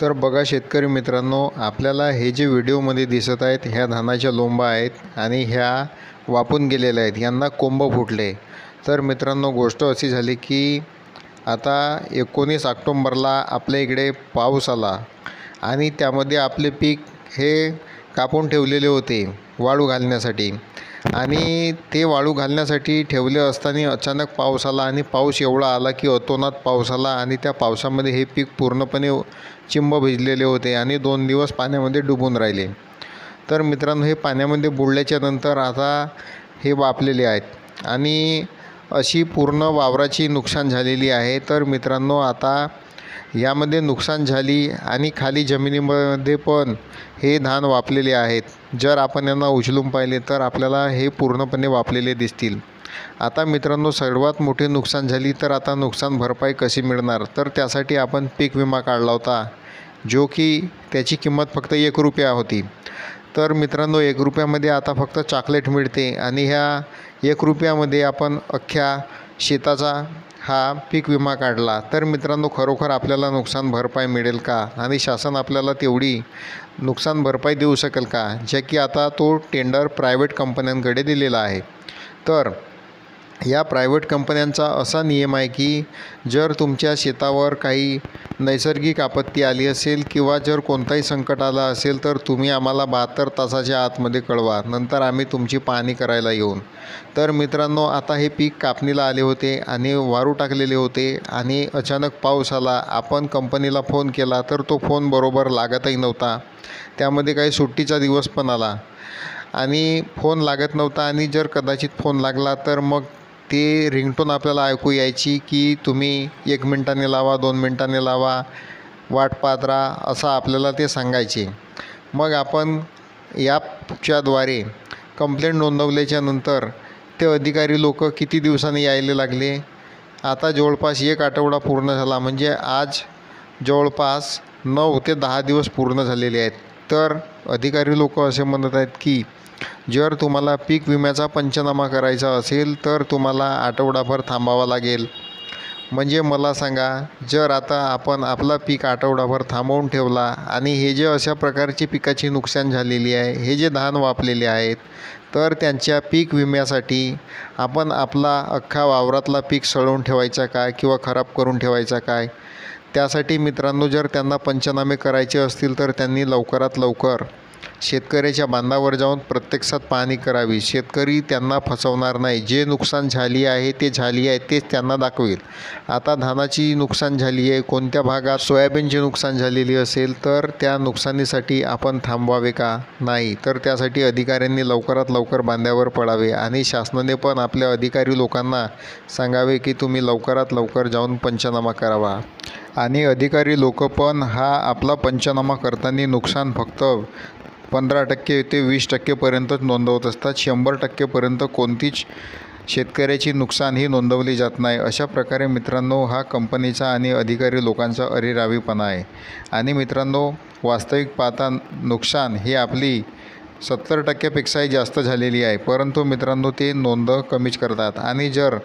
तर बघा शेतकरी मित्रांनो, आपल्याला हे जे व्हिडिओमध्ये दिसत आहेत ह्या धानाच्या लोंबा आहेत आणि ह्या वापून गेलेल्या आहेत, यांना कोंब फुटले। तर मित्रांनो, गोष्ट अशी झाली की आता 19 ऑक्टोबरला आपल्या इकडे पाऊस आला आणि त्यामध्ये आपले पीक हे कापून ठेवलेले होते वाळू घालण्यासाठी आणि ते वाळू घालण्यासाठी ठेवले असताना अचानक पाऊस आला आणि पाऊस एवढा आला की अतोनात पाऊस आला आणि त्या पावसामध्ये हे पीक पूर्णपणे चिंब भिजलेले होते आणि 2 दिवस पाण्यामध्ये डुबून राहिले। तर मित्रांनो, हे पाण्यामध्ये बुडल्याच्या नंतर आता हे वापलेले आहेत आणि अशी पूर्ण वावराची नुकसान झालेली आहे। तर मित्रांनो, आता यामध्ये नुकसान झाली आणि खाली जमिनीमध्ये पण हे धान वापलेले आहेत। जर आपण यांना उचलून पाहिले तर आपल्याला हे पूर्णपणे वापलेले दिसतील। आता मित्रांनो, सर्वात मोठे नुकसान झाली तर आता नुकसान भरपाई कशी मिळणार, तर त्यासाठी आपण पीक विमा काढला होता, जो की त्याची किंमत फक्त 1 रुपया होती। तर मित्रांनो, 1 रुपयामध्ये आता फक्त चॉकलेट मिळते आणि ह्या 1 रुपयामध्ये आपण अख्ख्या शेताचा हा पीक विमा काढला। तर मित्रांनो, खरोखर आपल्याला नुकसान भरपाई मिळेल का आणि शासन आपल्याला तेवढी नुकसान भरपाई देऊ शकेल का, जे की आता तो टेंडर प्रायव्हेट कंपन्यांकडे दिलेला आहे। तर या प्रायव्हेट कंपन्यांचा असा नियम आहे की जर तुमच्या शेतावर काही नैसर्गिक आपत्ती आली असेल किंवा जर कोणताही संकट आलं असेल तर तुम्ही आम्हाला 72 तासाच्या आतमध्ये कळवा, नंतर आम्ही तुमची पाहणी करायला येऊन। तर मित्रांनो, आता हे पीक कापणीला आले होते आणि वारू टाकलेले होते आणि अचानक पाऊस आला। आपण कंपनीला फोन केला तर तो फोन बरोबर लागतही नव्हता, त्यामध्ये काही सुट्टीचा दिवस पण आला आणि फोन लागत नव्हता आणि जर कदाचित फोन लागला तर मग ते रिंगटोन आपल्याला ऐकू यायची की तुम्ही 1 मिनिटाने लावा, 2 मिनिटाने लावा, वाट पाहत राहा, असं आपल्याला ते सांगायचे। मग आपण ॲपच्याद्वारे कंप्लेंट नोंदवल्याच्या नंतर ते अधिकारी लोक किती दिवसांनी यायला लागले। आता जवळपास 1 आठवडा पूर्ण झाला, म्हणजे आज जवळपास 9 ते 10 दिवस पूर्ण झालेले आहेत। तर अधिकारी लोक असे म्हणत आहेत की जर तुम्हाला पीक विम्याचा पंचनामा करायचा असेल तर तुम्हाला आठवडाभर थांबावं लागेल। म्हणजे मला सांगा, जर आता आपण आपला पीक आठवडाभर थांबवून ठेवला आणि हे जे अशा प्रकारची पिकाची नुकसान झालेली आहे, हे जे धान वापलेले आहेत, तर त्यांच्या पीक विम्यासाठी आपण आपला अख्खा वावरातला पीक सडवून ठेवायचा काय किंवा खराब करून ठेवायचा काय? त्यासाठी मित्रांनो, जर त्यांना पंचनामे करायचे असतील तर त्यांनी लवकरात लवकर शेतकऱ्याच्या बांधावर जाऊन प्रत्यक्षात पाहणी करावी। शेतकरी त्यांना फसवणार नाही, जे नुकसान झाली आहे ते झाली आहे तेच त्यांना दाखवेल। आता धानाची नुकसान झाली आहे, कोणत्या भागात सोयाबीनची नुकसान झालेली असेल तर त्या नुकसानीसाठी आपण थांबवावे का? नाही, तर त्यासाठी अधिकाऱ्यांनी लवकरात लवकर बांधावर पडावे आणि शासनाने पण आपल्या अधिकारी लोकांना सांगावे की तुम्ही लवकरात लवकर जाऊन पंचनामा करावा। आणि अधिकारी लोक पण हा आपला पंचनामा करताना नुकसान फक्त 15% ते 20%पर्यंतच नोंदवत असतात। 100%पर्यंत कोणतीच शेतकऱ्याची नुकसान ही नोंदवली जात नाही। अशा प्रकारे मित्रांनो, हा कंपनीचा आणि अधिकारी लोकांचा अरेरावीपणा आहे। आणि मित्रांनो, वास्तविक पाहता नुकसान ही आपली 70%पेक्षाही जास्त झालेली आहे, परंतु मित्रांनो ते नोंद कमीच करतात। आणि जर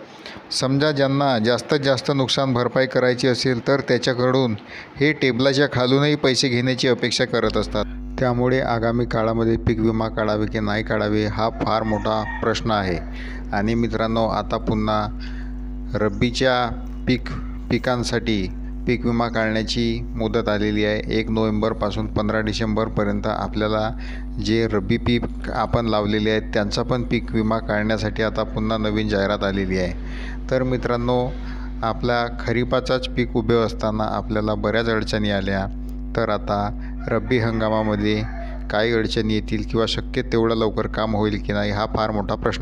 समजा ज्यांना जास्तीत जास्त नुकसान भरपाई करायची असेल तर त्याच्याकडून हे टेबलाच्या खालूनही पैसे घेण्याची अपेक्षा करत असतात। त्यामुळे आगामी काळामध्ये पीक विमा काढावे की नाही काढावे हा फार मोठा प्रश्न आहे। आणि मित्रांनो, आता पुन्हा रब्बीच्या पिकांसाठी पीक विमा काढण्याची मुदत आलेली आहे। 1 नोव्हेंबरपासून 15 डिसेंबरपर्यंत आपल्याला जे रब्बी पीक आपण लावलेले आहेत त्यांचा पण पीक विमा काढण्यासाठी आता पुन्हा नवीन जाहिरात आलेली आहे। तर मित्रांनो, आपल्या खरीपाचाच पीक उभे असताना आपल्याला बऱ्याच अडचणी आल्या, तर आता रब्बी हंगामामध्ये काही अडचणी येतील किंवा शक्य तेवढं लवकर काम होईल की नाही हा फार मोठा प्रश्न